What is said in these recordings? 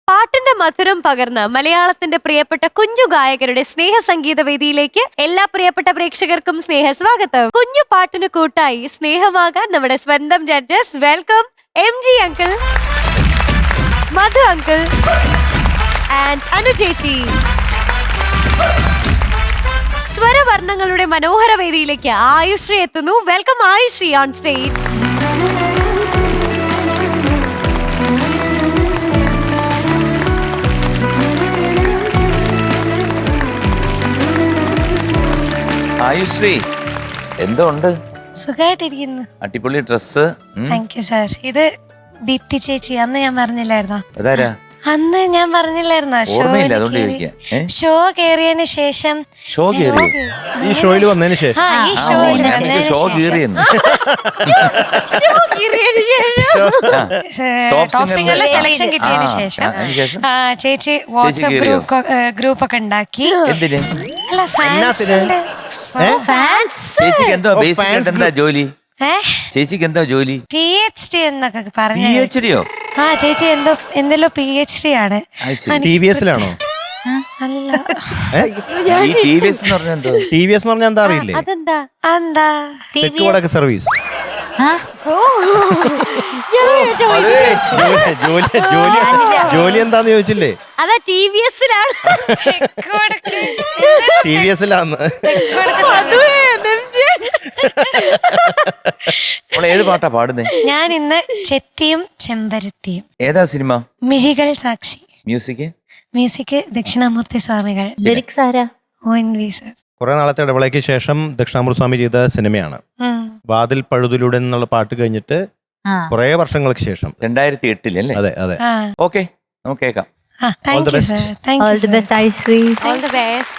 പാട്ടിന്റെ മധുരം പകർന്ന് മലയാളത്തിന്റെ പ്രിയപ്പെട്ട കുഞ്ഞു ഗായകരുടെ സ്നേഹ സംഗീത വേദിയിലേക്ക് എല്ലാ പ്രിയപ്പെട്ട പ്രേക്ഷകർക്കും സ്നേഹ സ്വാഗതം. കുഞ്ഞു പാട്ടിന് കൂട്ടായി സ്നേഹമാകാൻ നമ്മുടെ സ്വന്തം judges. Welcome MG uncle, Madhu uncle and അനുജേറ്റി. സ്വരവർണ്ണങ്ങളുടെ മനോഹര വേദിയിലേക്ക് ആയുശ്രീ എത്തുന്നു. Welcome Ayushree on stage. Ayushree, എന്തോ ഉണ്ട്? സുഖമായിട്ടിരിക്കുന്നു. അടിപൊളി ഡ്രസ്. Thank you sir. ഇത് ദീപ്തി ചേച്ചി, അന്ന് ഞാൻ പറഞ്ഞില്ലായിരുന്നോ? അതാരാ? അന്ന് ഞാൻ പറഞ്ഞില്ലായിരുന്നോ ഷോ കേറിയതിന് ശേഷം? ഷോ കേറി ഈ ഷോയിൽ വന്നതിന് ശേഷം ഈ ഷോയിൽ ഷോ കീറിയെന്ന് ടോപ്പ് സിംഗറിലെ സെലക്ഷൻ കിട്ടിയതിന് ശേഷം ചേച്ചി വാട്സ്ആപ്പ് ഗ്രൂപ്പ് ഒക്കെ ഉണ്ടാക്കി. അല്ല, ചേച്ചിക്ക് എന്തോ ബേസിക് എന്താ ജോലി? ചേച്ചിക്ക് എന്താ ജോലി? PhD എന്നൊക്കെ പറഞ്ഞു. PhDയോ? ആ, ചേച്ചി എന്തെല്ലോ PhD ആണ്. TVS-ലാണോ? അല്ല, TVS എന്ന് പറഞ്ഞാൽ എന്തോ? TVS എന്ന് പറഞ്ഞാൽ എന്താ അറിയില്ലേ? എന്താ തെക്ക് വടക്ക് സർവീസ്. ജോലി എന്താന്ന് ചോദിച്ചില്ലേ? അതാ TVS-ലാണ്. TVS-ലാന്ന്. ഏത് പാട്ടാ പാടുന്നേ? ഞാൻ ഇന്ന് ചെത്തിയും ചെമ്പരത്തിയും. ഏതാ സിനിമ? മിഴികൾ സാക്ഷി. മ്യൂസിക് ദക്ഷിണാമൂർത്തി സ്വാമികൾ. ലിറിക്സ് ആരാ? ONV sir. കുറെ നാളത്തെ ഇടവേളയ്ക്ക് ശേഷം ദക്ഷിണാമൂർത്തി സ്വാമി ചെയ്ത സിനിമയാണ് വാതിൽ പഴുതിലൂടെ എന്നുള്ള പാട്ട് കഴിഞ്ഞിട്ട് കുറെ വർഷങ്ങൾക്ക് ശേഷം 2008 അല്ലേ? അതെ അതെ. ഓക്കെ, നമുക്ക് കേൾക്കാം. Thank you sir. All the best, Ayushri. All the best.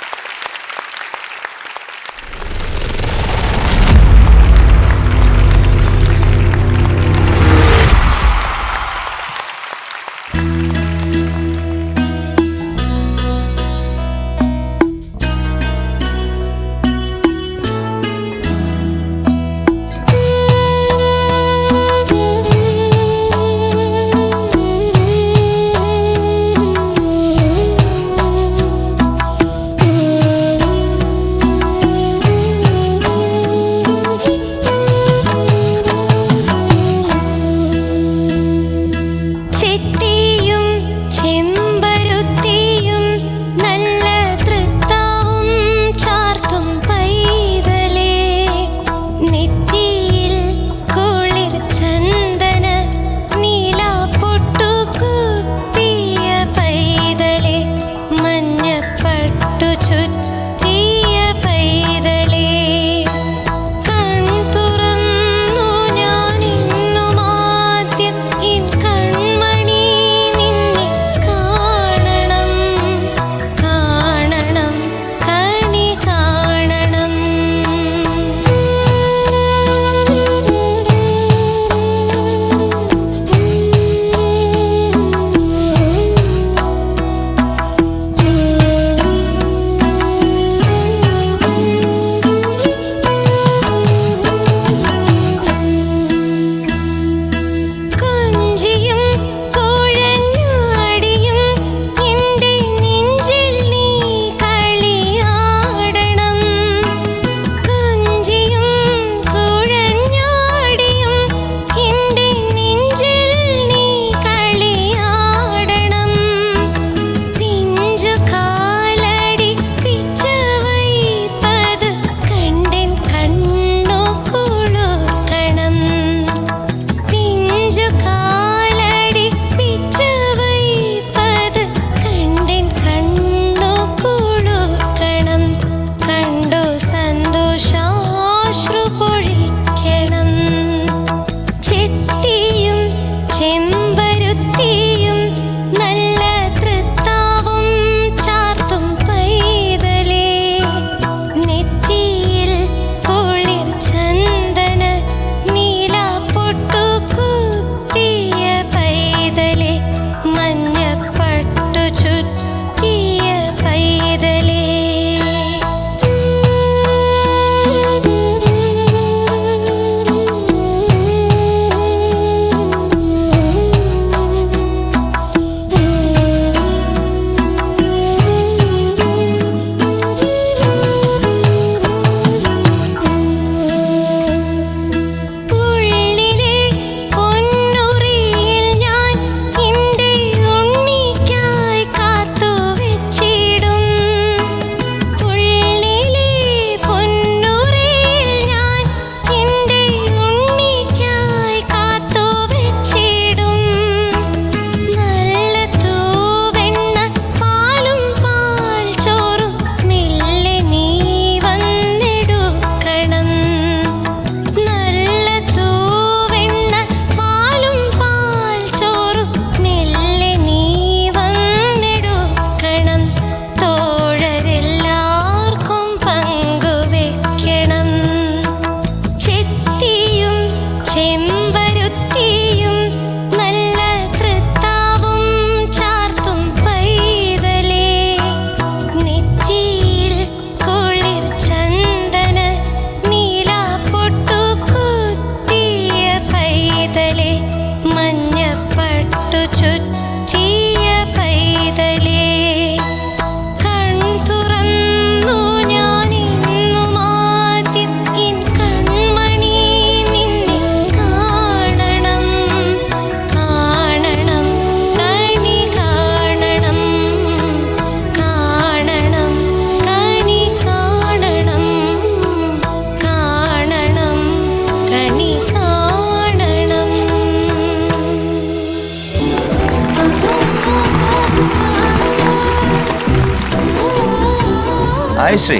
Ayushree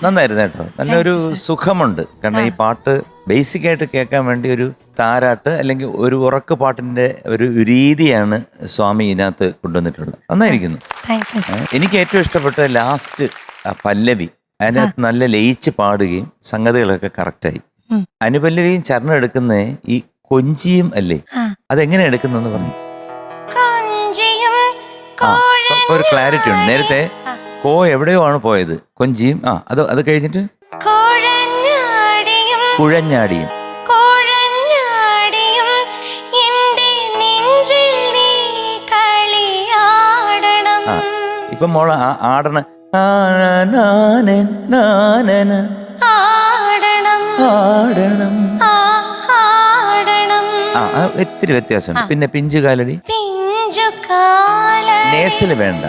നന്നായിരുന്നു കേട്ടോ. നല്ലൊരു സുഖമുണ്ട്. കാരണം ഈ പാട്ട് ബേസിക് ആയിട്ട് കേൾക്കാൻ വേണ്ടി ഒരു താരാട്ട് അല്ലെങ്കിൽ ഒരു ഉറക്ക് പാട്ടിന്റെ ഒരു രീതിയാണ് സ്വാമി ഇതിനകത്ത് കൊണ്ടുവന്നിട്ടുള്ളത്. നന്നായിരിക്കുന്നു. എനിക്ക് ഏറ്റവും ഇഷ്ടപ്പെട്ട ലാസ്റ്റ് പല്ലവി. അതിനകത്ത് നല്ല ലയിച്ച് പാടുകയും സംഗതികളൊക്കെ കറക്റ്റായി. അനുപല്ലവിയും ചരണം എടുക്കുന്ന ഈ കൊഞ്ചിയും അല്ലേ, അതെങ്ങനെ എടുക്കുന്നെന്ന് പറഞ്ഞു. ഒരു ക്ലാരിറ്റി ഉണ്ട്. നേരത്തെ കോ എവിടെയോ ആണ് പോയത്, കൊഞ്ചിയും. അത് കഴിഞ്ഞിട്ട് കുഴഞ്ഞാടിയും. ഇപ്പൊ മോള് ആടണ ഇത്തിരി വ്യത്യാസമുണ്ട്. പിന്നെ പിഞ്ചുകാലടി നേസില് വേണ്ട.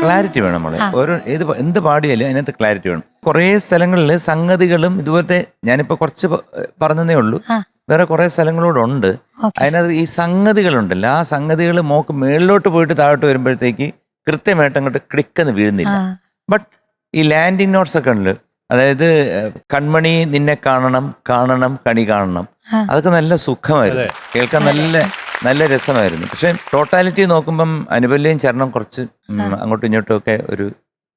ക്ലാരിറ്റി വേണം മോളെ. ഓരോ എന്ത് പാടിയാലും അതിനകത്ത് ക്ലാരിറ്റി വേണം. കുറെ സ്ഥലങ്ങളിൽ സംഗതികളും ഇതുപോലത്തെ ഞാനിപ്പോ കുറച്ച് പറഞ്ഞതേ ഉള്ളൂ. വേറെ കുറെ സ്ഥലങ്ങളൂടെ ഉണ്ട്. അതിനകത്ത് ഈ സംഗതികളുണ്ടല്ലോ, ആ സംഗതികൾ മോക്ക് മേളിലോട്ട് പോയിട്ട് താഴോട്ട് വരുമ്പോഴത്തേക്ക് കൃത്യമായിട്ട് അങ്ങോട്ട് ക്ലിക്കെന്ന് വീഴുന്നില്ല. ബട്ട് ഈ ലാൻഡിങ് നോട്ട്സ് ഒക്കെ ഉണ്ട്. അതായത് കൺമണി നിന്നെ കാണണം, കാണണം കണി കാണണം, അതൊക്കെ നല്ല സുഖമായിരുന്നു കേൾക്കാൻ. നല്ല രസമായിരുന്നു. പക്ഷെ ടോട്ടാലിറ്റി നോക്കുമ്പം അനുപല്ലയും ചരണം കുറച്ച് അങ്ങോട്ടും ഇങ്ങോട്ടും ഒക്കെ ഒരു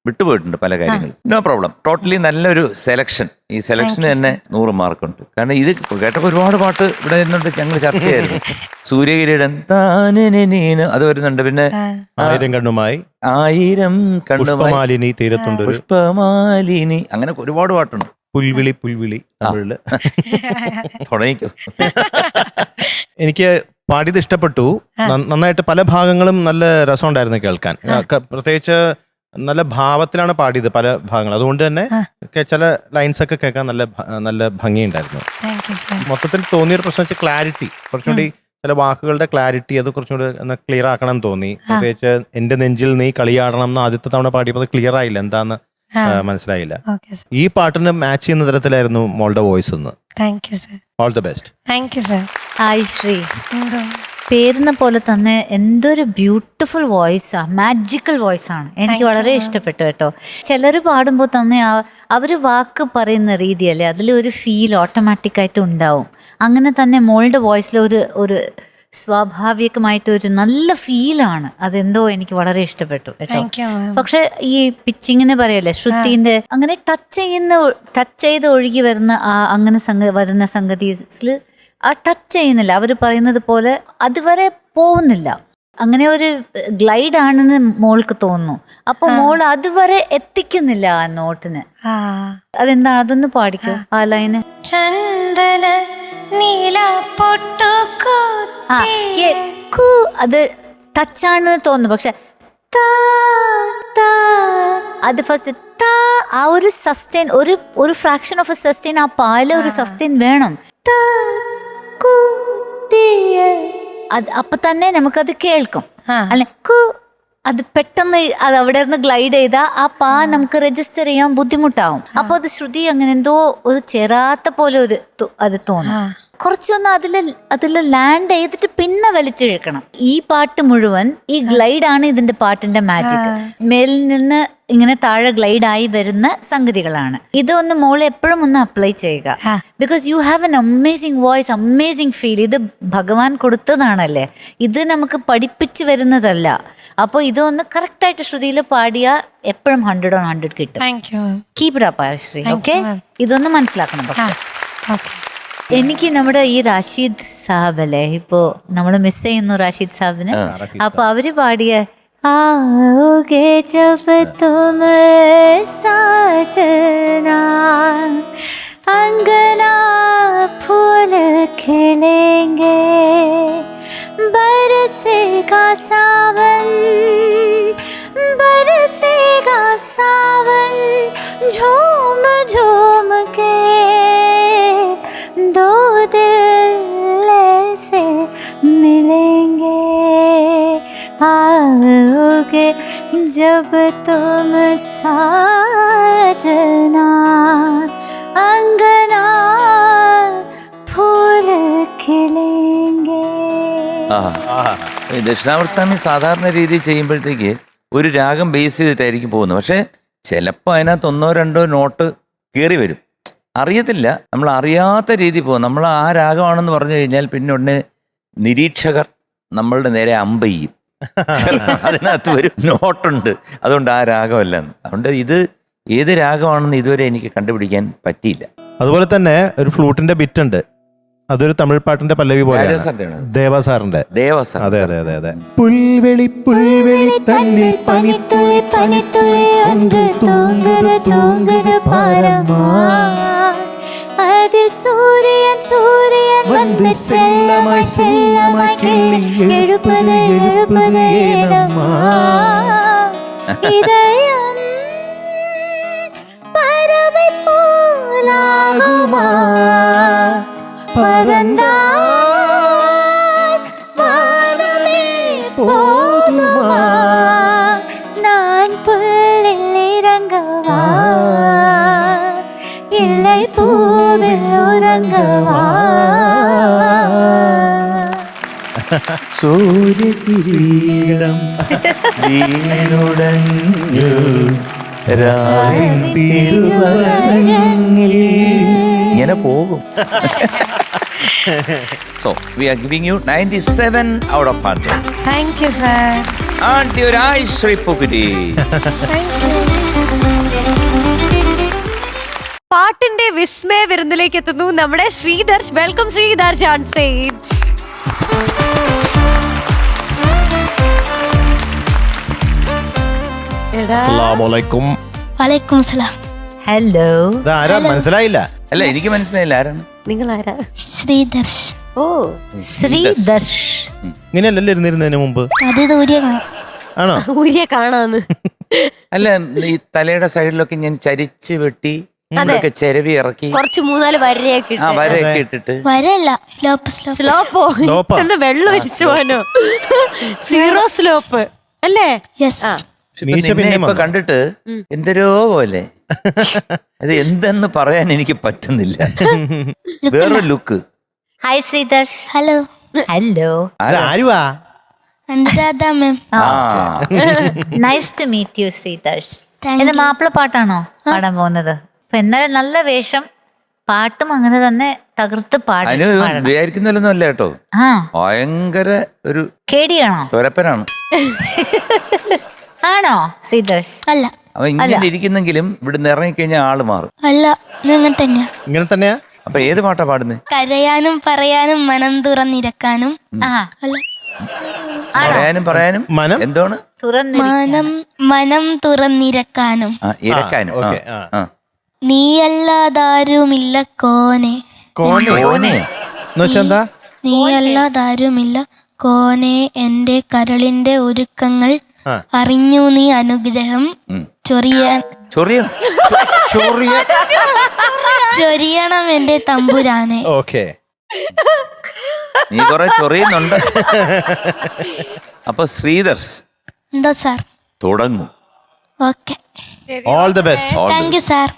വിട്ടുപോയിട്ടുണ്ട് പല കാര്യങ്ങളും. No problem. ടോട്ടലി നല്ലൊരു സെലക്ഷൻ. ഈ സെലക്ഷന് തന്നെ 100 മാർക്കുണ്ട്. കാരണം ഇത് കേട്ടപ്പോൾ ഒരുപാട് പാട്ട് ഇവിടെ ഇരുന്നുണ്ട്, ഞങ്ങൾ ചർച്ച ചെയ്യായിരുന്നു. സൂര്യകിരീടൻ താനീന് അത് വരുന്നുണ്ട്. പിന്നെ ആയിരം കണ്ണുമായി, ആയിരം കണ്ണുമായി, തീരത്തുണ്ട് പുഷ്പമാലിനി, അങ്ങനെ ഒരുപാട് പാട്ടുണ്ട്. പുൽവിളി പുൽവിളി തമിഴില് തുടങ്ങിക്കോ. എനിക്ക് പാടിയത് ഇഷ്ടപ്പെട്ടു. നന്നായിട്ട് പല ഭാഗങ്ങളും നല്ല രസമുണ്ടായിരുന്നു കേൾക്കാൻ. പ്രത്യേകിച്ച് നല്ല ഭാവത്തിലാണ് പാടിയത് പല ഭാഗങ്ങൾ. അതുകൊണ്ട് തന്നെ ചില ലൈൻസ് ഒക്കെ കേൾക്കാൻ നല്ല ഭംഗിയുണ്ടായിരുന്നു. മൊത്തത്തിൽ തോന്നിയൊരു പ്രശ്നം വെച്ചാൽ ക്ലാരിറ്റി, കുറച്ചുകൂടി ചില വാക്കുകളുടെ ക്ലാരിറ്റി അത് കുറച്ചുകൂടി ഒന്ന് ക്ലിയർ ആക്കണം എന്ന് തോന്നി. പ്രത്യേകിച്ച് എന്റെ നെഞ്ചിൽ നീ കളിയാടണം എന്ന് ആദ്യത്തെ തവണ പാടിയപ്പോൾ അത് ക്ലിയർ ആയില്ല, എന്താന്ന് മനസ്സിലായില്ല. ഈ പാട്ടിന് മാച്ച് ചെയ്യുന്ന തരത്തിലായിരുന്നു മോളുടെ വോയിസ് എന്ന്. All the best. ആയുശ്രീ, പേരുന്ന പോലെ തന്നെ എന്തൊരു ബ്യൂട്ടിഫുൾ വോയിസാ, മാജിക്കൽ വോയിസ് ആണ്. എനിക്ക് വളരെ ഇഷ്ടപ്പെട്ടു കേട്ടോ. ചിലർ പാടുമ്പോൾ തന്നെ അവർ വാക്ക് പറയുന്ന രീതിയല്ലേ, അതിലൊരു ഫീൽ ഓട്ടോമാറ്റിക്കായിട്ട് ഉണ്ടാവും. അങ്ങനെ തന്നെ മോളുടെ വോയിസിൽ ഒരു സ്വാഭാവികമായിട്ട് ഒരു നല്ല ഫീലാണ്. അതെന്തോ എനിക്ക് വളരെ ഇഷ്ടപ്പെട്ടു കേട്ടോ. പക്ഷെ ഈ പിച്ചിങ്ങിന് പറയല്ലേ, ശ്രുതിന്റെ അങ്ങനെ ടച്ച് ചെയ്ത് ഒഴുകി വരുന്ന അങ്ങനെ വരുന്ന സംഗതിയിൽ ആ ടച്ച് ചെയ്യുന്നില്ല. അവർ പറയുന്നത് പോലെ അതുവരെ പോകുന്നില്ല. അങ്ങനെ ഒരു ഗ്ലൈഡ് ആണെന്ന് മോൾക്ക് തോന്നുന്നു. അപ്പൊ മോൾ അതുവരെ എത്തിക്കുന്നില്ല ആ നോട്ടിന്. അതെന്താണ്? അതൊന്ന് പാടിക്കോ ആ ലൈന്. ചന്ദന അത് ടച്ചാണെന്ന് തോന്നുന്നു. പക്ഷെ അത് ഫസ്റ്റ് ആ ഒരു സസ്റ്റെയിൻ, ഒരു ഫ്രാക്ഷൻ ഓഫ് എ സസ്റ്റെയിൻ, ആ പാല് ഒരു സസ്റ്റെയിൻ വേണം. അപ്പൊ തന്നെ നമുക്കത് കേൾക്കും. അല്ലെ അത് പെട്ടെന്ന് അത് അവിടെ നിന്ന് ഗ്ലൈഡ് ചെയ്താൽ ആ പാ നമുക്ക് രജിസ്റ്റർ ചെയ്യാൻ ബുദ്ധിമുട്ടാവും. അപ്പൊ അത് ശ്രുതി അങ്ങനെ എന്തോ ഒരു ചേരാത്ത പോലെ അത് തോന്നും. കുറച്ചൊന്ന് അതില് ലാൻഡ് ചെയ്തിട്ട് പിന്നെ വലിച്ചിഴക്കണം. ഈ പാട്ട് മുഴുവൻ ഈ ഗ്ലൈഡാണ് ഇതിന്റെ പാട്ടിന്റെ മാജിക്. മേലിൽ നിന്ന് ഇങ്ങനെ താഴെ ഗ്ലൈഡായി വരുന്ന സംഗതികളാണ്. ഇതൊന്ന് മോളെ എപ്പോഴും ഒന്ന് അപ്ലൈ ചെയ്യുക. Because you have an amazing voice, amazing feel. ഇത് ഭഗവാൻ കൊടുത്തതാണല്ലേ, ഇത് നമുക്ക് പഠിപ്പിച്ചു വരുന്നതല്ല. അപ്പോൾ ഇതൊന്ന് കറക്റ്റായിട്ട് ശ്രുതിയിൽ പാടിയാൽ എപ്പോഴും 100 on 100 കിട്ടും. Keep it up Ayushree. Okay, ഇതൊന്ന് മനസ്സിലാക്കണം. പക്ഷെ എനിക്ക് നമ്മുടെ ഈ റാഷിദ് സാഹബ് അല്ലേ, ഇപ്പോ നമ്മൾ മിസ് ചെയ്യുന്നു റാഷിദ് സാഹിബിന്. അപ്പൊ അവര് പാടിയ आओगे जब तुम साजना अंगना फूल खिलेंगे बरसेगा सावन झूम झूम के दो दिल ऐसे मिलेंगे आओगे जब तुम साजना अंगना फूल खिलेंगे. ഈ ദക്ഷിണാമൂർത്തി സ്വാമി സാധാരണ രീതിയിൽ ചെയ്യുമ്പോഴത്തേക്ക് ഒരു രാഗം ബേസ് ചെയ്തിട്ടായിരിക്കും പോകുന്നത്. പക്ഷെ ചിലപ്പോൾ അതിനകത്ത് ഒന്നോ രണ്ടോ നോട്ട് കയറി വരും, അറിയത്തില്ല, നമ്മൾ അറിയാത്ത രീതി പോകും. നമ്മൾ ആ രാഗമാണെന്ന് പറഞ്ഞു കഴിഞ്ഞാൽ പിന്നെ ഉടനെ നിരീക്ഷകർ നമ്മളുടെ നേരെ അമ്പ് ചെയ്യും. അതിനകത്ത് ഒരു നോട്ടുണ്ട്, അതുകൊണ്ട് ആ രാഗമല്ലെന്ന്. അതുകൊണ്ട് ഇത് ഏത് രാഗമാണെന്ന് ഇതുവരെ എനിക്ക് കണ്ടുപിടിക്കാൻ പറ്റിയില്ല. അതുപോലെ തന്നെ ഒരു ഫ്ലൂട്ടിന്റെ ബിറ്റ് ഉണ്ട്, അതൊരു തമിഴ് പാട്ടിന്റെ പല്ലവി പോലെയാണ്. ദേവസാറിന്റെ. ദേവസാർ. അതെ അതെ അതെ അതെ. പുൽവെളി പുൽവെളി തന്നിൽ പനിത്തുള്ളി പനിത്തുള്ളി ഒன்று തൂങ്ങുത് തൂങ്ങുത് പാരമാ അതിൽ സൂര്യൻ സൂര്യൻ വന്ന് செல்லமாய் செல்லமாய் கிள்ளி எழுப்பது எழுப்பது ஏனம்மா இதயம் பறவை போலாகுமா பறந்தால் வானமே போகுமா நான் புல்லில் இறங்கவா இல்லை பூவில் உறங்கவா. സൂര്യകിരീടം വീണുടഞ്ഞു രാവിൻ തിരുവരങ്ങിൽ. ഇങ്ങനെ പോകും. So, we are giving you 97 out of 100. Thank you sir. ആണ്ടി ഒരു ആയിശ്രീ പുകുരി. പാട്ടിന്റെ വിസ്മയ വിരുന്നിലേക്ക് എത്തുന്നു നമ്മുടെ Sreedarsh. Welcome Sreedarsh on stage. അസ്സലാമലൈക്കും. വലൈക്കും സലാം. ഹലോ. ആരാ മനസ്സിലായില്ല? അല്ല, എനിക്ക് മനസ്സിലായില്ല ആരാണ്. നിങ്ങൾ ആരാ? ശ്രീദർശ്. ഓ, ശ്രീദർശ്. ഇങ്ങനെയല്ലല്ലോ ഇരുന്നിരുന്നതിന് മുമ്പ്. അത് ദൂരെ ആണോ? ഊരിയെ കാണാന്ന്. അല്ല, ഈ തലയുടെ സൈഡിലൊക്കെ ഞാൻ ചരിച്ച് വെട്ടി ഇവിടെയൊക്കെ ചെരവി ഇറക്കി കുറച്ച് 3-4 വരയൊക്കെ ആ വരയൊക്കെ ഇട്ടിട്ട്. വരല്ല, സ്ലോപ്പ് സ്ലോപ്പ്. സ്ലോപ്പോ സ്ലോപ്പാ? എന്താ വെള്ളം ഒഴിച്ചു പോനോ? സീറോ സ്ലോപ്പ് അല്ലേ? യെസ്. ആ, മീശ നിന്നെ പിന്നെ ഇപ്പൊ കണ്ടിട്ട് എന്തരോ പോലെ. അത് എന്തെന്ന് പറയാൻ എനിക്ക് പറ്റുന്നില്ല. വേറൊരു look. Hi Sreedarsh. Hello. Hello. ആരുവാ? Anuradha ma'am. Nice to meet you Sreedarsh. Thank എന്റെ മാപ്പിള പാട്ടാണോ പാടാൻ പോകുന്നത്? അപ്പൊ എന്നാലും നല്ല വേഷം, പാട്ടും അങ്ങനെ തന്നെ തകർത്ത് അതിന് പാടും. വിചാരിക്കുന്നൊന്നും അല്ല കേട്ടോ, ആ ഭയങ്കര ഒരു കേടിയാണോ? തുരപ്പനാണ് ആണോ ശ്രീദർശ്? അല്ല അവൻ. ഇങ്ങനെ ഇരിക്കുന്നെങ്കിലും ഇവിടുന്ന് ഇറങ്ങിക്കഴിഞ്ഞാൽ ആള് മാറും. അല്ല, അങ്ങനെ തന്നെയാ. ഇങ്ങനെ തന്നെയാ? അപ്പൊ ഏത് പാട്ടാ പാടുന്നത്? കരയാനും പറയാനും മനം തുറന്നിരക്കാനും. ആ അല്ല, പറയാനും മനം? എന്താണ്? മനം തുറന്നിരക്കാനും. ആ, ഇരക്കാനും. ആ, ഓക്കേ, ആ. ആ. നീയല്ലാതാരുമില്ല കോനെ. കോണി ഓനെ. എന്ന് വെച്ചാ എന്താ? നീയല്ലാതാരുമില്ല കോനെ, എന്റെ കരളിന്റെ ഒരുക്കങ്ങൾ ആ. അറിഞ്ഞു നീ അനുഗ്രഹം ചൊറിയാൻ ചൊറിയണം. ചൊരിയണം എന്റെ തമ്പുരാനെ. ഓക്കെ. നീ കൊറേ ചൊറിയുന്നുണ്ട്. അപ്പൊ ശ്രീദർശ് എന്താ സാർ? തുടങ്ങും. Okay, all the best. Thank you sir.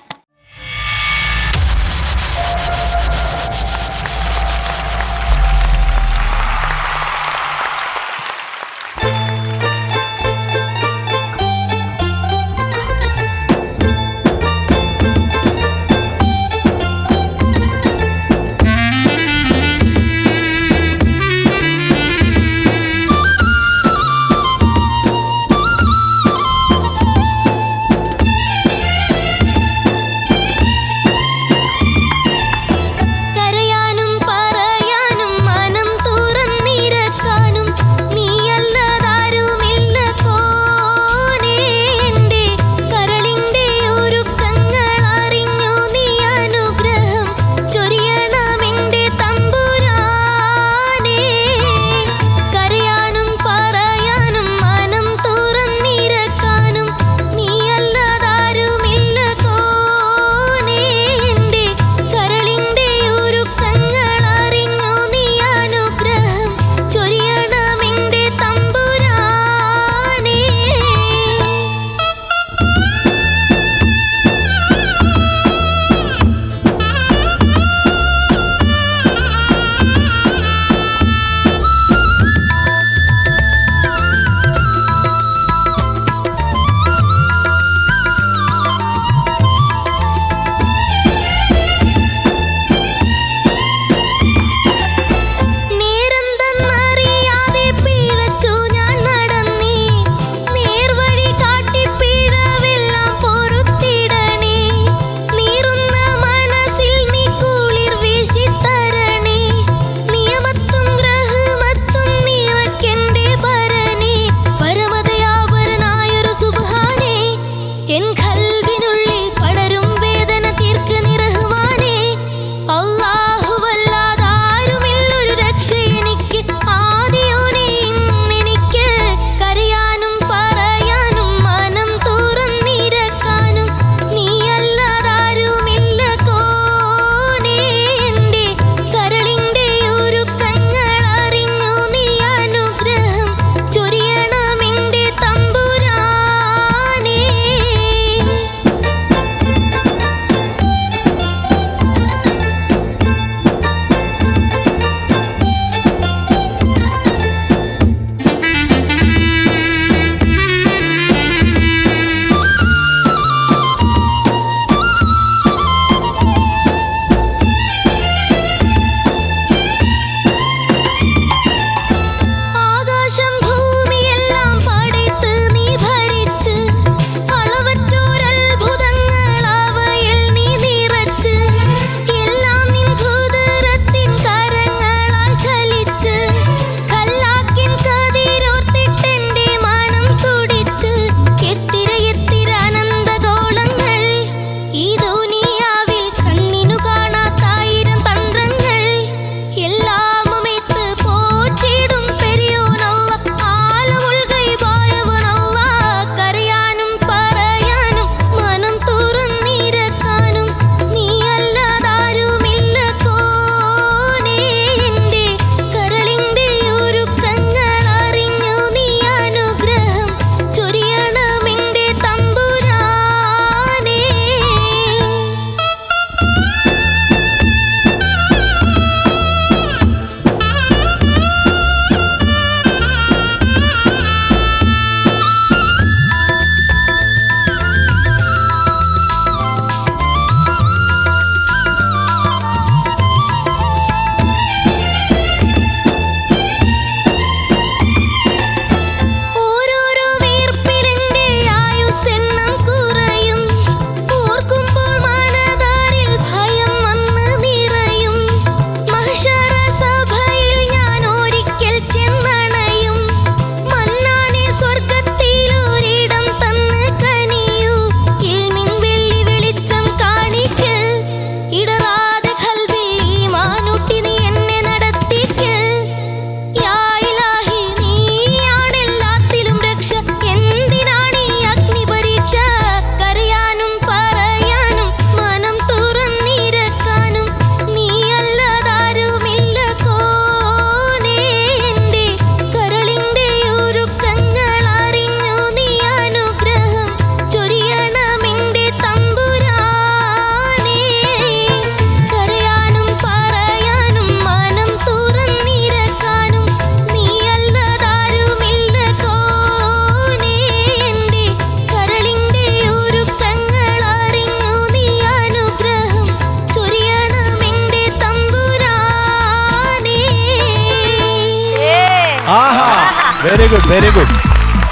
Very good very good.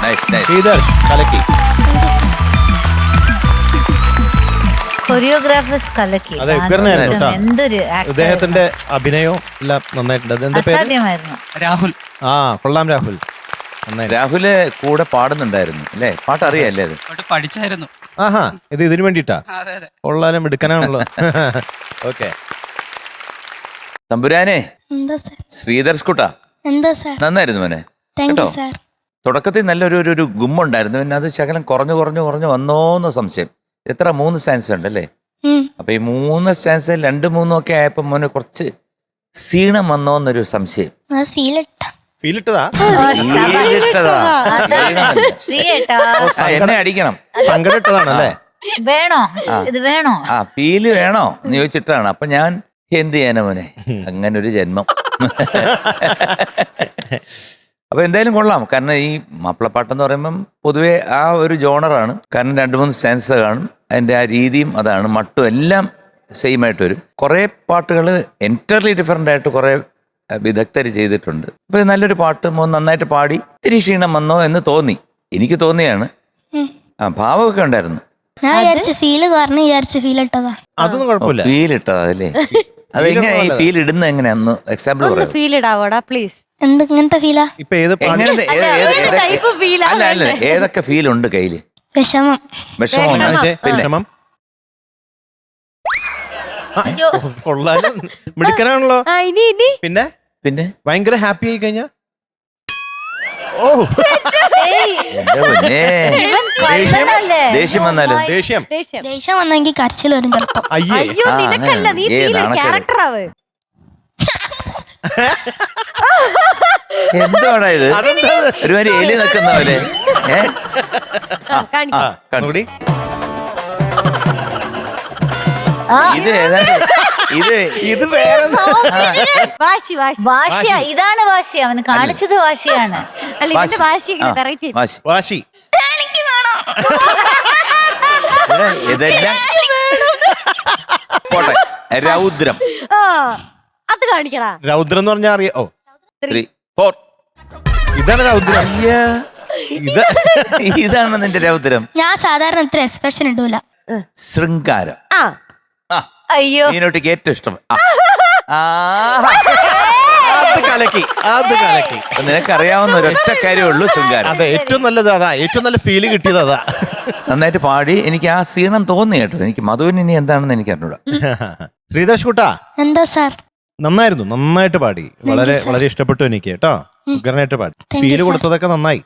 Nice. Sridarsh കലക്കി. കൊറിയോഗ്രാഫേഴ്സ് കലക്കി. അതെ, ഉഗ്രനായിരുന്നു കേട്ടോ. എന്തൊരു ഇദ്ദേഹത്തിന്റെ അഭിനയവും എല്ലാം നന്നായിട്ടുണ്ട്. അതെന്താ പേര്? അസാധ്യമായിരുന്നു. രാഹുൽ. ആ കൊള്ളാം രാഹുൽ. നന്നായി. രാഹുല് കൂടെ പാടുന്നുണ്ടായിരുന്നു അല്ലേ? പാട്ട് അറിയാല്ലേ അത്? പാട്ട് പഠിച്ചായിരുന്നു. ആഹാ, ഇത് ഇതിനു വേണ്ടിട്ടാ? അതെ അതെ. കൊള്ളാനും എടുക്കാനാണല്ലോ. ഓക്കെ. തമ്പുരാനെ, എന്താ സാർ? ശ്രീധർഷ് കുട്ടാ, എന്താ സാർ? നന്നായിരുന്നു മോനെ. Thank you sir. തുടക്കത്തിൽ നല്ലൊരു ഗുമ്മുണ്ടായിരുന്നു, പിന്നെ അത് ശകലം കുറഞ്ഞു വന്നോന്ന് സംശയം. എത്ര 3 സ്റ്റാൻസ് ഉണ്ടല്ലേ? അപ്പൊ ഈ 3 സ്റ്റാൻസ് 2, 3 ഒക്കെ ആയപ്പോ മോന് കുറച്ച് ക്ഷീണം വന്നോന്നൊരു സംശയം. അത് ഫീൽ ഇട്ട. ഫീൽ ഇട്ടതാ? ഈടിട്ടതാ. ശ്രീയേട്ടാ, എന്നെ അടിക്കണം. സങ്കടം ഇട്ടതാണല്ലേ? വേണോ ഇത് വേണോ? ഫീല് വേണോ എന്ന് ചോദിച്ചിട്ടാണ്. അപ്പൊ ഞാൻ എന്ത് ചെയ്യാനാ മോനെ, അങ്ങനെ ഒരു ജന്മം. അപ്പൊ എന്തായാലും കൊള്ളാം. കാരണം ഈ മാപ്പിളപ്പാട്ടെന്ന് പറയുമ്പം പൊതുവെ ആ ഒരു ജോണറാണ്. കാരണം 2-3 സ്റ്റാൻസ് കാണും, അതിന്റെ ആ രീതിയും അതാണ്, മട്ടും എല്ലാം സെയിം ആയിട്ട് വരും. കുറെ പാട്ടുകൾ എൻറ്റയർലി ഡിഫറെന്റ് ആയിട്ട് കുറെ വിദഗ്ധർ ചെയ്തിട്ടുണ്ട്. അപ്പൊ ഇത് നല്ലൊരു പാട്ട്, മോൻ നന്നായിട്ട് പാടി. ഇത്തിരി ക്ഷീണം വന്നോ എന്ന് തോന്നി, എനിക്ക് തോന്നിയാണ്. ഭാവമൊക്കെ ഉണ്ടായിരുന്നു. ഞാൻ വിചാരിച്ച ഫീല് കാരണം വിചാരിച്ച ഫീൽ ഇട്ടതാ. അതൊന്നും കുഴപ്പമില്ല. ഫീൽ ഇട്ടതാ അല്ലേ? അതെങ്ങനെ ഈ ഫീൽ ഇടുന്ന എങ്ങനെയാന്ന് എക്സാമ്പിൾ പറയാം. ഫീൽ ഇടാവോടാ പ്ലീസ്. ഇങ്ങനത്തെ ഫീലാ? ഇപ്പൊ ഏത് പാട്ട്? എങ്ങനത്തെ type feel ആ അല്ല ഏതൊക്കെ ഫീൽ ഉണ്ട് കയ്യില്? വിഷമം. വിഷമം ഉണ്ട്. കാണിച്ചേ, പിന്നെ വിഷമം. കൊള്ളാനും മിടുക്കനാണല്ലോ. ഇനി പിന്നെ പിന്നെ ഭയങ്കര ഹാപ്പി ആയി കഴിഞ്ഞാ ഓ എന്റെ പൊന്നേ, ഇവൻ കള്ളനല്ലേ? ദേഷ്യം വന്നാലും ദേഷ്യം. ദേഷ്യം. ദേഷ്യം വന്നെങ്കിൽ കരച്ചിൽ വരും ചിലപ്പം. അയ്യേ. അയ്യോ ആ, നിനക്കല്ല, നീ അങ്ങനെ. ഫീൽ നാണക്കേട്. ക്യാരക്ടർ ആവ്. എന്തുവാടാ ഇത്? അതെന്താ? ഒരുമാതിരി എലി നിൽക്കുന്ന പോലെ. കാണിക്കാം. ഒന്നുകൂടി. ഇത് ഏതാണ്ട് ഇത് വേറെ വാശി വാശി വാശിയാ, ഇതാണ് വാശി. അവന് കാണിച്ചത് വാശിയാണ്. അല്ല ഇതിന്റെ വാശി വെറൈറ്റി. വാശി. വാശി. ഇതെല്ലാം പോട്ടെ. രൗദ്രം. അത് കാണിക്കടാ. രൗദ്രം എന്ന് പറഞ്ഞാ അറിയാ? ഓ 3, 4. ഇതാണ് രൗദ്രം. അയ്യാ, ഇത് ഇതാണ് നിന്റെ രൗദ്രം. ഞാൻ സാധാരണ ഇത്ര എക്സ്പ്രഷൻ ഇടൂല. ശൃംഗാരം. ആ അയ്യോ, മീനോട്ടിക്ക് ഏറ്റവും ഇഷ്ടം. അത് കലക്കി. നിനക്കറിയാവുന്ന ഒരൊറ്റ കാര്യമേ ഉള്ളൂ, ശൃംഗാരം. അതെ, ഏറ്റവും നല്ലത് അതാ. ഏറ്റവും നല്ല ഫീല് കിട്ടിയത് അതാ. നന്നായിട്ട് പാടി. എനിക്ക് ആ ക്ഷീണം തോന്നി കേട്ടോ. എനിക്ക് മധുവിന് ഇനി എന്താണെന്ന് എനിക്ക് അറിഞ്ഞൂടാ. ശ്രീധർഷ് കുട്ടാ, എന്താ സാർ? നന്നായിരുന്നു. നന്നായിട്ട് പാടി. വളരെ ഇഷ്ടപ്പെട്ടു എനിക്ക് കേട്ടോ. ഉഗ്രനായിട്ട് പാടി. you, feel sir. കൊടുത്തതൊക്കെ നന്നായി.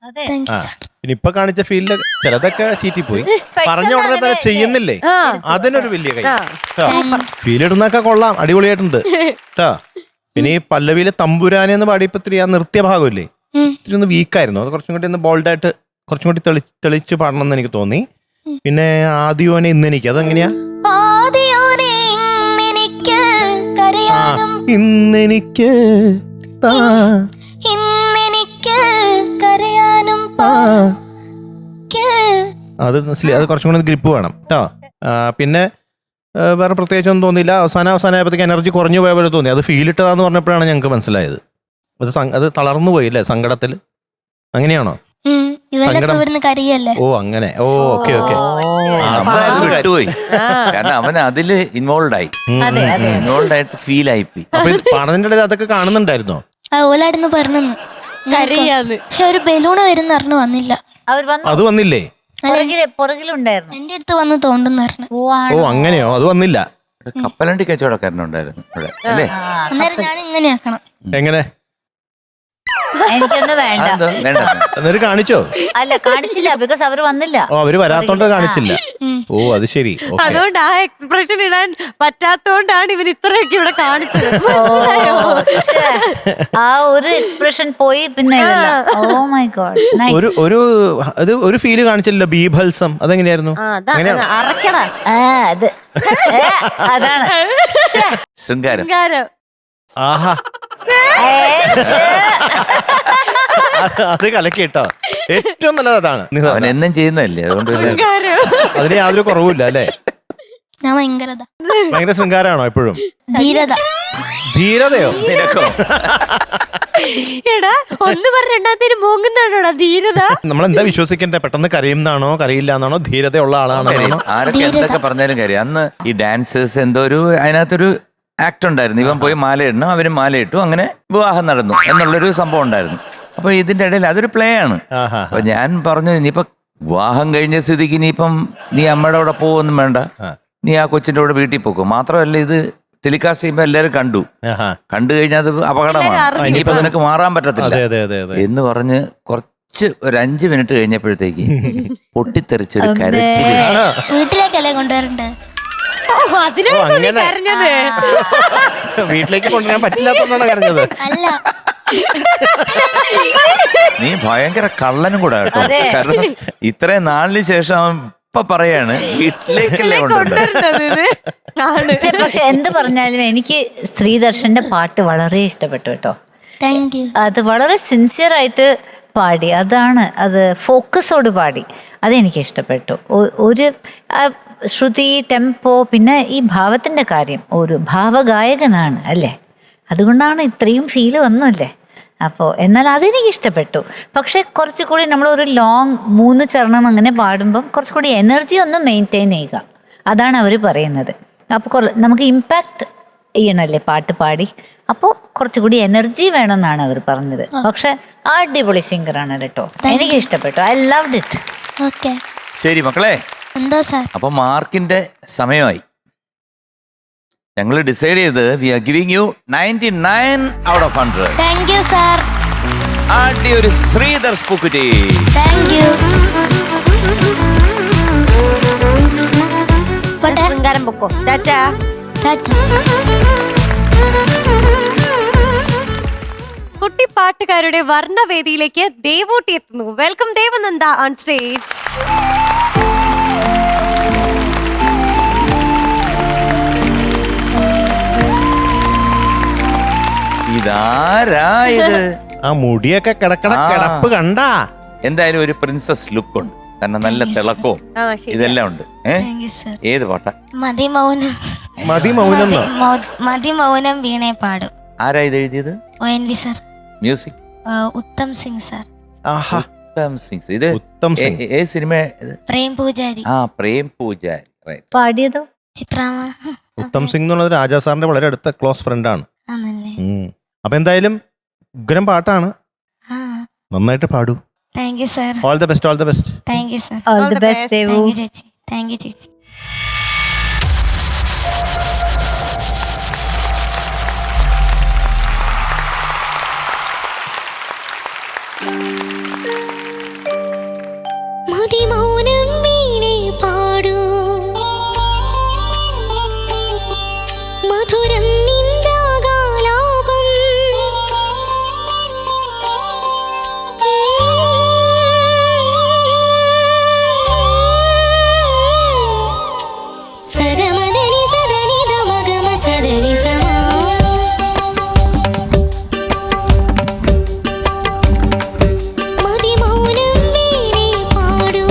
അതെ. താങ്ക് ആ യു സാർ. പിന്നെ ഇപ്പൊ കാണിച്ച ഫീലില് ചിലതൊക്കെ ചീറ്റിപ്പോയി. പറഞ്ഞ ഉടനെ തന്നെ ചെയ്യുന്നില്ലേ, അതിനൊരു വലിയ കൈ. ഫീലിടുന്നൊക്കെ കൊള്ളാം, അടിപൊളിയായിട്ടുണ്ട് കേട്ടോ. പിന്നെ ഈ പല്ലവിയിലെ തമ്പുരാനെ എന്ന് പാടിയപ്പോ ഇത്തിരി ആ നൃത്യ ഭാഗമില്ലേ, ഇത്തിരി ഒന്ന് വീക്കായിരുന്നു. അത് കുറച്ചും കൂടി ഒന്ന് ബോൾഡായിട്ട് കുറച്ചും കൂടി തെളിച്ച് പാടണം എന്ന് എനിക്ക് തോന്നി. പിന്നെ ആദ്യോനെ ഇന്നെനിക്ക് അതെങ്ങനെയാ? ആദിയോനെ ഇന്നെനിക്ക് കരയാനും ഇന്നെനിക്ക് ഇന്നെനിക്ക് കരയാനും അത് കുറച്ചും കൂടി ഗ്രിപ്പ് വേണം കേട്ടോ. പിന്നെ വേറെ പ്രത്യേകിച്ചൊന്നും തോന്നിയില്ല. അവസാനമായപ്പോഴത്തേക്ക് എനർജി കുറഞ്ഞു പോയ പോലെ തോന്നി. അത് ഫീൽ ഇട്ടതാന്ന് പറഞ്ഞപ്പോഴാണ് ഞങ്ങൾക്ക് മനസ്സിലായത്. അത് തളർന്നു പോയില്ലേ സങ്കടത്തിൽ? അങ്ങനെയാണോ? ഇവരൊക്കെ ഇവിടുന്ന് കരയല്ലേ. ഓ അങ്ങനെ. ഓ ഓക്കെ ഓക്കെ. വിട്ടുപോയി. കാരണം അവൻ അതില് ഇൻവോൾവ് ആയി. അതെ അതെ. ഇൻവോൾവ് ആയിട്ട് ഫീൽ ആയിപ്പോയി. അപ്പൊ പാടുന്നതിന്റെ ഇടയിൽ അതൊക്കെ കാണുന്നുണ്ടായിരുന്നോ? ഓലായിരുന്നു പറഞ്ഞു കരയാന്ന്. പക്ഷെ ഒരു ബലൂണ് വരുന്ന പറഞ്ഞു വന്നില്ല. അവർ വന്നു, അത് വന്നില്ലേ? പുറകിലുണ്ടായിരുന്നു. എന്റെ അടുത്ത് വന്ന് തോണ്ടുന്നു പറഞ്ഞു. ഓ അങ്ങനെയോ? അത് വന്നില്ല. കപ്പലണ്ടി കച്ചവടക്കാരനുണ്ടായിരുന്നു ഇവിടെ അല്ലേ? അന്നേരം ഞാൻ ഇങ്ങനെ ആക്കണം. എങ്ങനെ? എനിക്കൊന്നും വേണ്ട. അതെന്തോ വേണ്ട. എന്നിട്ട് കാണിച്ചോ? അല്ല, കാണിച്ചില്ല. ബിക്കോസ് അവർ വന്നില്ല. ഓ അവര് വരാത്തോണ്ട് കാണിച്ചില്ല. ഓ അത് ശരി. ഓക്കെ. അതുകൊണ്ട് ആ എക്സ്പ്രഷൻ ഇടാൻ പറ്റാത്തോണ്ടാണ് ഇവൻ ഇത്രയൊക്കെ ഇവിടെ കാണിച്ചത്. ആ ഒരു എക്സ്പ്രഷൻ പോയി. പിന്നെ ഓ മൈ ഗോഡ്. ഒരു ഫീല് കാണിച്ചില്ല. ബീഭത്സം അതെങ്ങനെയായിരുന്നു? അറക്കടാ. അതാണ് ശൃംഗാരം. ആഹാ, അത് കലക്കി കേട്ടോ. ഏറ്റവും നല്ലത് അതാണ്. അവൻ എന്നും ചെയ്യുന്നതല്ലേ, അതുകൊണ്ട് അതിന് യാതൊരു കുറവുമില്ല അല്ലേ? ഞാൻ ഭയങ്കരത ഭയങ്കര ശൃംഗാരാണോ എപ്പോഴും? ധീരത. ധീരതയോ? നിനക്കോ? എടാ ഒന്ന് പറഞ്ഞ രണ്ടാമത്തേന് മൂങ്ങുന്നാണോടാ ധീരത? നമ്മളെന്താ വിശ്വസിക്കണ്ടേ? പെട്ടെന്ന് കരയുന്നാണോ കരയില്ല എന്നാണോ ധീരതയുള്ള ആളാണോ? ആരൊക്കെ എന്തൊക്കെ പറഞ്ഞാലും കാര്യം. അന്ന് ഈ ഡാൻസേഴ്സ് എന്തോ അതിനകത്തൊരു ആക്ട് ഉണ്ടായിരുന്നു. ഇവൻ പോയി മാലയിടണം, അവരും മാലയിട്ടു, അങ്ങനെ വിവാഹം നടന്നു എന്നുള്ളൊരു സംഭവം ഉണ്ടായിരുന്നു. അപ്പൊ ഇതിന്റെ ഇടയിൽ അതൊരു പ്ലേ ആണ്. അപ്പൊ ഞാൻ പറഞ്ഞു, ഇനിയിപ്പൊ വിവാഹം കഴിഞ്ഞ സ്ഥിതിക്ക് ഇനിയിപ്പം നീ അമ്മയുടെ കൂടെ പോവൊന്നും വേണ്ട, നീ ആ കൊച്ചിന്റെ കൂടെ വീട്ടിൽ പോക്കും. മാത്രമല്ല ഇത് ടെലികാസ്റ്റ് ചെയ്യുമ്പോ എല്ലാരും കണ്ടു കഴിഞ്ഞാൽ അത് അപകടമാണ്, ഇനിയിപ്പോ നിനക്ക് മാറാൻ പറ്റത്തില്ല എന്ന് പറഞ്ഞ് ഒരു 5 മിനിറ്റ് കഴിഞ്ഞപ്പോഴത്തേക്ക് പൊട്ടിത്തെറിച്ചൊരു കരച്ചിൽ. വീട്ടിലേക്കല്ലേ കൊണ്ടുവരണ്ടേ? വീട്ടിലേക്ക് കൊണ്ടുവരാൻ പറ്റില്ലാത്തതാണ് കരഞ്ഞത്. അല്ല, നീ ഭയങ്കര കള്ളനും കൂടെ കേട്ടോ. കാരണം ഇത്രയും നാളിന് ശേഷം അവൻ ഇപ്പൊ പറയാണ് വീട്ടിലേക്കല്ലേ കൊണ്ടുവരുന്നത്. പക്ഷെ എന്ത് പറഞ്ഞാലും എനിക്ക് ശ്രീദർശന്റെ പാട്ട് വളരെ ഇഷ്ടപ്പെട്ടു കേട്ടോ. Thank U. അത് വളരെ സിൻസിയർ ആയിട്ട് പാടി, അത് ഫോക്കസോട് പാടി, അതെനിക്ക് ഇഷ്ടപ്പെട്ടു. ഒരു ശ്രുതി, ടെമ്പോ, പിന്നെ ഈ ഭാവത്തിന്റെ കാര്യം, ഒരു ഭാവഗായകനാണ് അല്ലേ, അതുകൊണ്ടാണ് ഇത്രയും ഫീല് വന്നല്ലേ. അപ്പോൾ എന്നാൽ അതെനിക്ക് ഇഷ്ടപ്പെട്ടു. പക്ഷെ കുറച്ചുകൂടി നമ്മളൊരു ലോങ് 3 ചരണം അങ്ങനെ പാടുമ്പം കുറച്ചുകൂടി എനർജി ഒന്ന് മെയിൻറ്റെയിൻ ചെയ്യുക, അതാണ് അവർ പറയുന്നത്. അപ്പോൾ നമുക്ക് ഇമ്പാക്റ്റ് ചെയ്യണമല്ലേ പാട്ട് പാടി, അപ്പോൾ കുറച്ചുകൂടി എനർജി വേണമെന്നാണ് അവർ പറഞ്ഞത്. പക്ഷെ അടിപൊളി സിംഗറാണ് കേട്ടോ, എനിക്ക് ഇഷ്ടപ്പെട്ടു. I loved it. ഓക്കെ. ശരി മക്കളെ, എന്താ സാർ? അപ്പൊ മാർക്കിന്റെ സമയമായി. ഞങ്ങൾ ഡിസൈഡ് ചെയ്ത് we are giving you 99 out of 100. Thank you sir. ആദ്യ ഒരു ശ്രീധർ പൂക്കുറ്റി. Thank you. ശൃംഗാരം പൊക്കോ. ടാറ്റാ. കുട്ടിപ്പാട്ടുകാരുടെ വർണ്ണവേദിയിലേക്ക് ദേവൂട്ടി എത്തുന്നു. Welcome Devananda on stage. ഇതാരായത്? ആ മുടിയൊക്കെ കിടപ്പ് കണ്ടാ എന്തായാലും ഒരു പ്രിൻസസ് ലുക്ക് ഉണ്ട്, കാരണം നല്ല തിളക്കവും ഇതെല്ലാം ഉണ്ട്. ഏത് പാട്ടാ? മതിമൗനം. മതിമൗനം. മതിമൗനം വീണേ പാടും. ആരാ ഇത് എഴുതിയത്? ONV sir. Music Uttam Singh sir. Uttam Singh. ഇത് ഏത് സിനിമ? പ്രേം പൂജാരി. പ്രേം പൂജാരി. പാടിയതോ? ചിത്രാമ. ഉത്തം സിംഗ് എന്നുള്ളത് രാജാ സാറിന്റെ വളരെ അടുത്ത ക്ലോസ് ഫ്രണ്ട് ആണ്. അപ്പൊ എന്തായാലും ഉഗ്രം പാട്ടാണ്, നന്നായിട്ട് പാടൂ. Thank you sir. All the best. All the best. Thank you sir. All the best Devu. Thank you ചേച്ചി. താങ്ക് യു ചേച്ചി. മതിമൗനം വീണേ പാടൂ, മധുരം നിന്ദാകാലാപം, സദമദനി സദനി ദമഗമ സദനി സമ. മതിമൗനം വീണേ പാടൂ,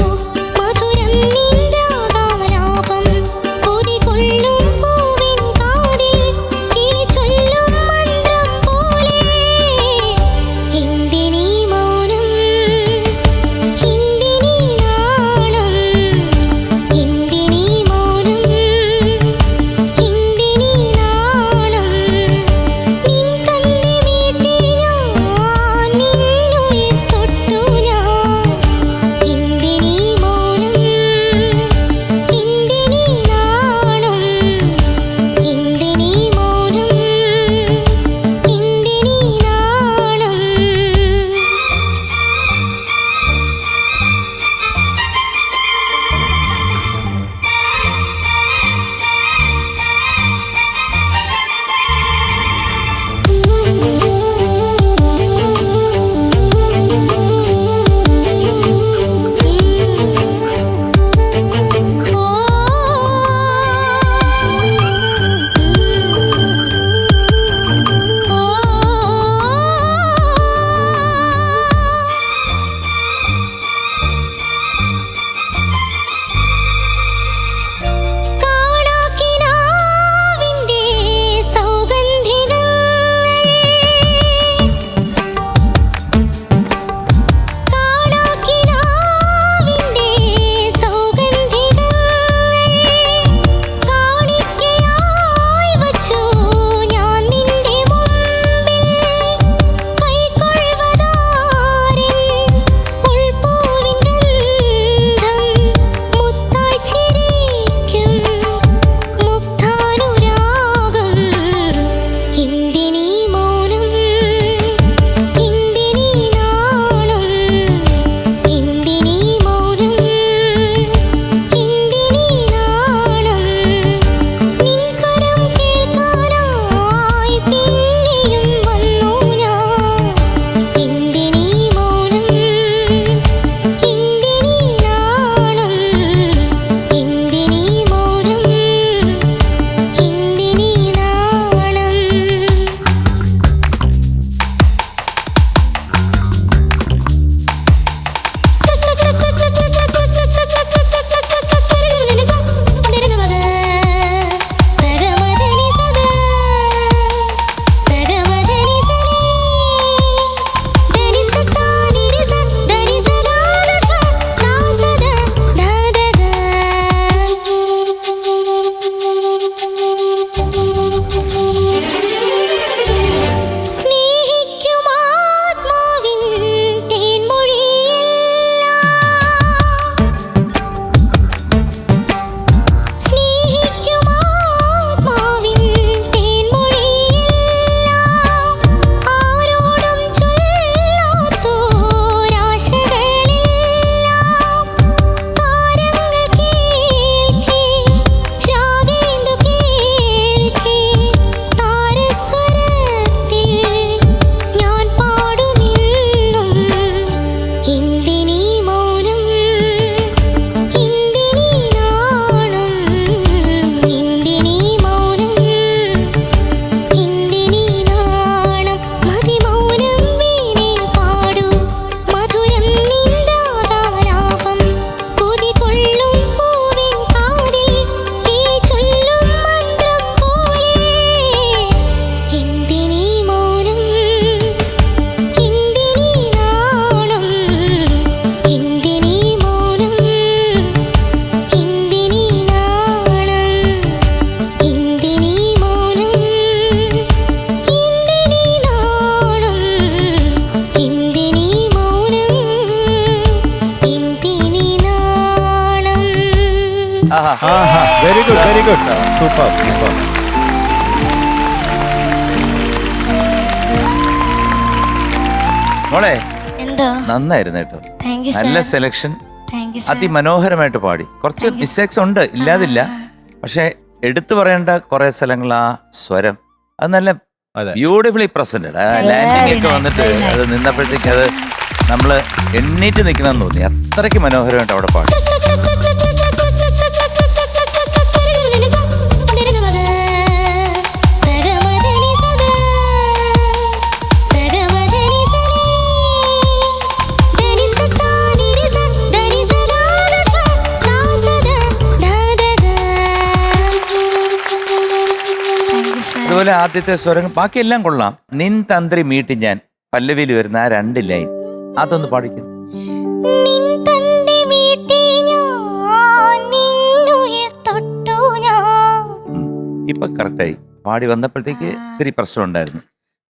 വെരി ഗുഡ് സൂപ്പർ. മോളെ എന്തോ നന്നായിരുന്നു കേട്ടോ. താങ്ക് യു നല്ല sir. Selection, thank you sir. അതിമനോഹരമായിട്ട് പാടി. കുറച്ച് മിസ്റ്റേക്സ് ഉണ്ട്, ഇല്ലാതില്ല. പക്ഷെ എടുത്തു പറയേണ്ട കുറെ സ്ഥലങ്ങൾ ആ സ്വരം അത് നല്ല ബ്യൂട്ടിഫുള്ളി പ്രസന്റഡ്. ആ ലാൻഡിംഗ് ഒക്കെ വന്നിട്ട് അത് നിന്നപ്പോഴത്തേക്ക് അത് നമ്മള് എണ്ണീറ്റ് നിൽക്കണമെന്ന് തോന്നി. അത്രയ്ക്ക് മനോഹരമായിട്ട് അവിടെ പാടി. അതുപോലെ ആദ്യത്തെ സ്വരം ബാക്കിയെല്ലാം കൊള്ളാം. നിൻ തന്ത്രി മീട്ടി ഞാൻ പല്ലവിയിൽ വരുന്ന ആ 2 ലൈൻ അതൊന്ന് പാടിക്കുന്നു. ഇപ്പൊ കറക്റ്റായി പാടി വന്നപ്പോഴത്തേക്ക് ഇത്തിരി പ്രശ്നം ഉണ്ടായിരുന്നു.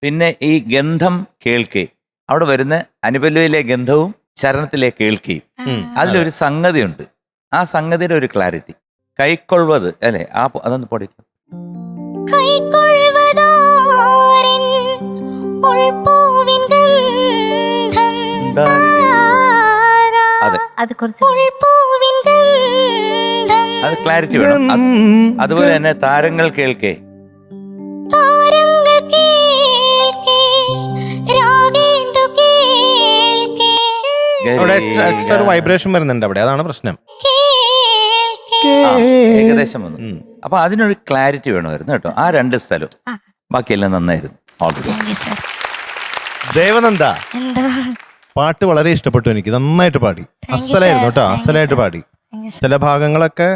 പിന്നെ ഈ ഗന്ധം കേൾക്കേ, അവിടെ വരുന്ന അനുപല്ലവിയിലെ ഗന്ധവും ചരണത്തിലെ കേൾക്കുകയും അതിലൊരു സംഗതിയുണ്ട്. ആ സംഗതിയുടെ ഒരു ക്ലാരിറ്റി കൈക്കൊള്ളുന്നത് അല്ലെ, അതൊന്ന് പാടിക്കും. അത് കുറച്ച് അത് ക്ലാരിറ്റി വേണം. അതുപോലെ തന്നെ താരങ്ങൾ കേൾക്കേ, എക്സ്ട്രാ വൈബ്രേഷൻ വരുന്നുണ്ട് അവിടെ, അതാണ് പ്രശ്നം. ഏകദേശം വന്നു. അപ്പൊ അതിനൊരു ക്ലാരിറ്റി വേണമായിരുന്നു കേട്ടോ. ആ 2 സ്ഥലം ബാക്കിയെല്ലാം നന്നായിരുന്നു. ദേവനന്ദ, എന്തോ പാട്ട് വളരെ ഇഷ്ടപ്പെട്ടു എനിക്ക്. നന്നായിട്ട് പാടി, അസലായിരുന്നു കേട്ടോ, അസലായിട്ട് പാടി. ചില ഭാഗങ്ങളൊക്കെ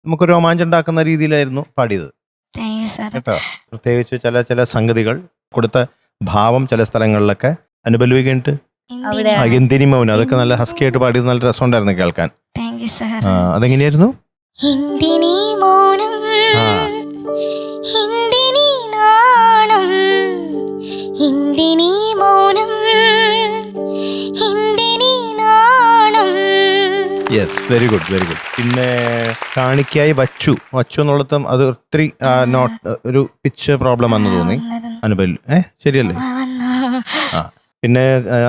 നമുക്ക് രോമാഞ്ചം ഉണ്ടാക്കുന്ന രീതിയിലായിരുന്നു പാടിയത് താങ്ക് യു സർ. കേട്ടോ. പ്രത്യേകിച്ച് ചില സംഗതികൾ കൊടുത്ത ഭാവം ചില സ്ഥലങ്ങളിലൊക്കെ അനുപല്ലവി കഴിഞ്ഞിട്ട് എന്തിനി മൗനം അതൊക്കെ നല്ല ഹസ്കി ആയിട്ട് പാടിയത് നല്ല രസമുണ്ടായിരുന്നു കേൾക്കാൻ. Thank you sir. അതെങ്ങനെയായിരുന്നു? ഹിന്ദിനി മൗനം ഹിന്ദിനി നാണം ഹിന്ദിനി മൗനം ഹിന്ദിനി നാണം. Yes, very good. പിന്നെ കാണിക്കായി വച്ചു എന്നുള്ളതും അത് ഒത്തിരി ഒരു പിച്ച് പ്രോബ്ലം ആണെന്ന് തോന്നി അനുപല്ലവി. ശരിയല്ലേ? പിന്നെ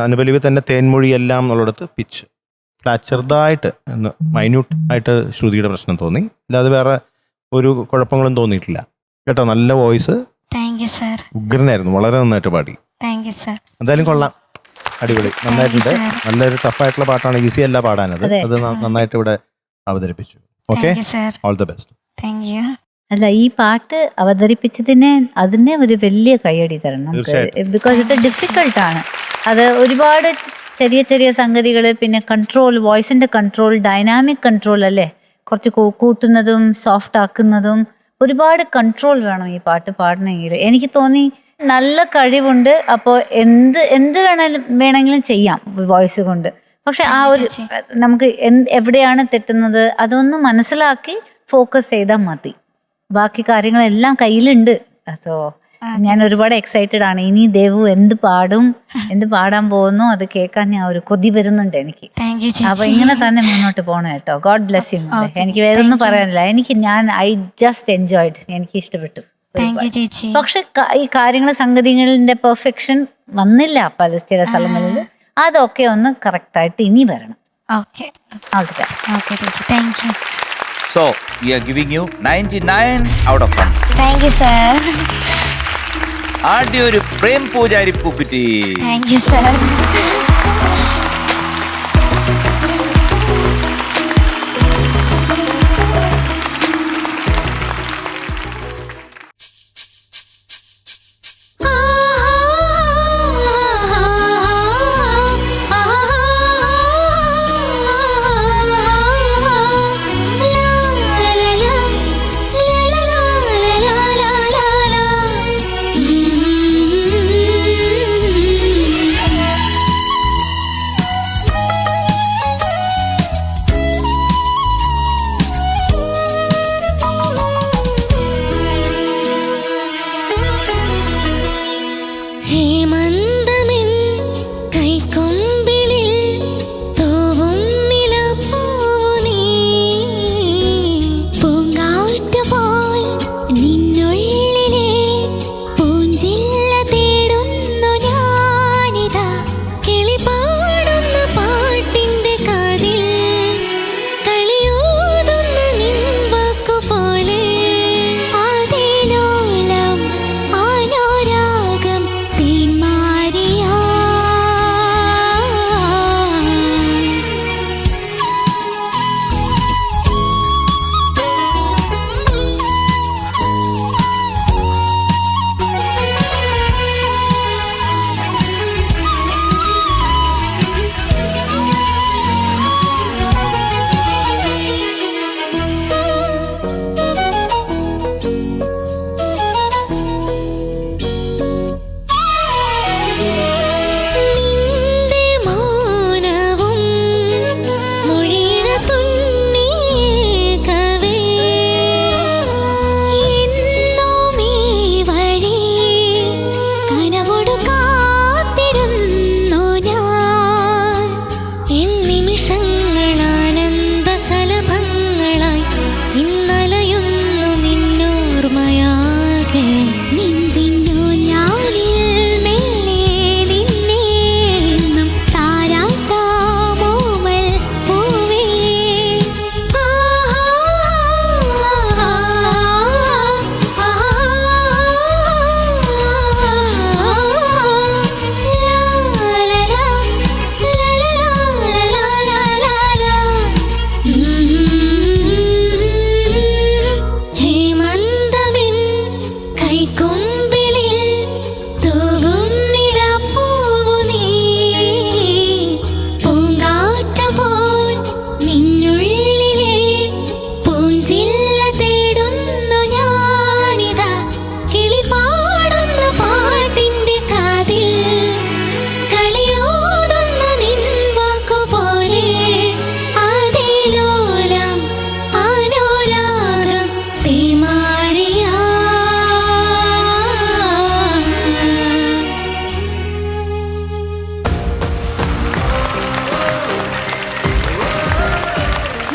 അനുപല്ലവി തന്നെ തേൻമൊഴി എല്ലാം എന്നുള്ളിടത്ത് പിച്ച് ഫ്ലാറ്റ് ചെറുതായിട്ട് മൈന്യൂട്ട് ആയിട്ട് ശ്രുതിയുടെ പ്രശ്നം തോന്നി. അല്ലാതെ വേറെ ഒരു കുഴപ്പങ്ങളും തോന്നിയിട്ടില്ല കേട്ടോ. നല്ല വോയിസ്, താങ്ക് യു സർ. ഉഗ്രനായിരുന്നു, വളരെ നന്നായിട്ട് പാടി. Thank you sir. എന്തായാലും കൊള്ളാം, അടിപൊളി, നന്നായിട്ടുണ്ട്. നല്ലൊരു ടഫായിട്ടുള്ള പാട്ടാണ്, ഈസി അല്ല പാടാനത്. അത് നന്നായിട്ട് ഇവിടെ അവതരിപ്പിച്ചു. Okay, all the best. Thank you. അല്ല, ഈ പാട്ട് അവതരിപ്പിച്ചതിന് അതിനെ ഒരു വലിയ കയ്യടി തരണം, ബിക്കോസ് ഇത് ഡിഫിക്കൾട്ടാണ്. അത് ഒരുപാട് ചെറിയ സംഗതികൾ, പിന്നെ കൺട്രോൾ, വോയിസിന്റെ കൺട്രോൾ, ഡൈനാമിക് കൺട്രോൾ അല്ലേ, കുറച്ച് കൂട്ടുന്നതും സോഫ്റ്റ് ആക്കുന്നതും ഒരുപാട് കൺട്രോൾ വേണം ഈ പാട്ട് പാടണമെങ്കിൽ. എനിക്ക് തോന്നി നല്ല കഴിവുണ്ട്. അപ്പോൾ എന്ത് വേണമെങ്കിലും ചെയ്യാം വോയിസ് കൊണ്ട്. പക്ഷെ ആ ഒരു നമുക്ക് എവിടെയാണ് തെറ്റുന്നത് അതൊന്ന് മനസ്സിലാക്കി ഫോക്കസ് ചെയ്താൽ മതി. ബാക്കി കാര്യങ്ങളെല്ലാം കയ്യിലുണ്ട്. സോ ഞാൻ ഒരുപാട് എക്സൈറ്റഡ് ആണ്. ഇനി ദേവു എന്ത് പാടാൻ പോകുന്നു അത് കേൾക്കാൻ ഞാൻ ഒരു കൊതി വരുന്നുണ്ട് എനിക്ക്. അപ്പൊ ഇങ്ങനെ തന്നെ മുന്നോട്ട് പോകണം കേട്ടോ. God bless you. എനിക്ക് വേറെ ഒന്നും പറയാനില്ല. I just enjoyed. എനിക്ക് ഇഷ്ടപ്പെട്ടു. പക്ഷെ ഈ സംഗതികളുടെ പെർഫെക്ഷൻ വന്നില്ല ചില സ്ഥലങ്ങളിൽ. അതൊക്കെ ഒന്ന് കറക്റ്റായിട്ട് ഇനി വരണം. So, we are giving you 99 out of 1. Thank you, sir. ആദ്യ ഒരു പ്രേം പൂജാരി പൂക്കുറ്റി. Thank you, sir.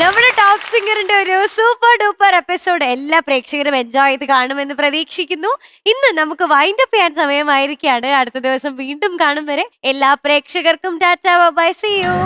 നമ്മുടെ ടോപ്പ് സിംഗറിന്റെ ഒരു സൂപ്പർ ഡൂപ്പർ എപ്പിസോഡ് എല്ലാ പ്രേക്ഷകരും എൻജോയ് ചെയ്ത് കാണുമെന്ന് പ്രതീക്ഷിക്കുന്നു. ഇന്ന് നമുക്ക് വൈൻഡ് അപ്പ് ചെയ്യാൻ സമയമായിരിക്കാണ്. അടുത്ത ദിവസം വീണ്ടും കാണും വരെ എല്ലാ പ്രേക്ഷകർക്കും ടാറ്റാ ബൈ, സീ യു.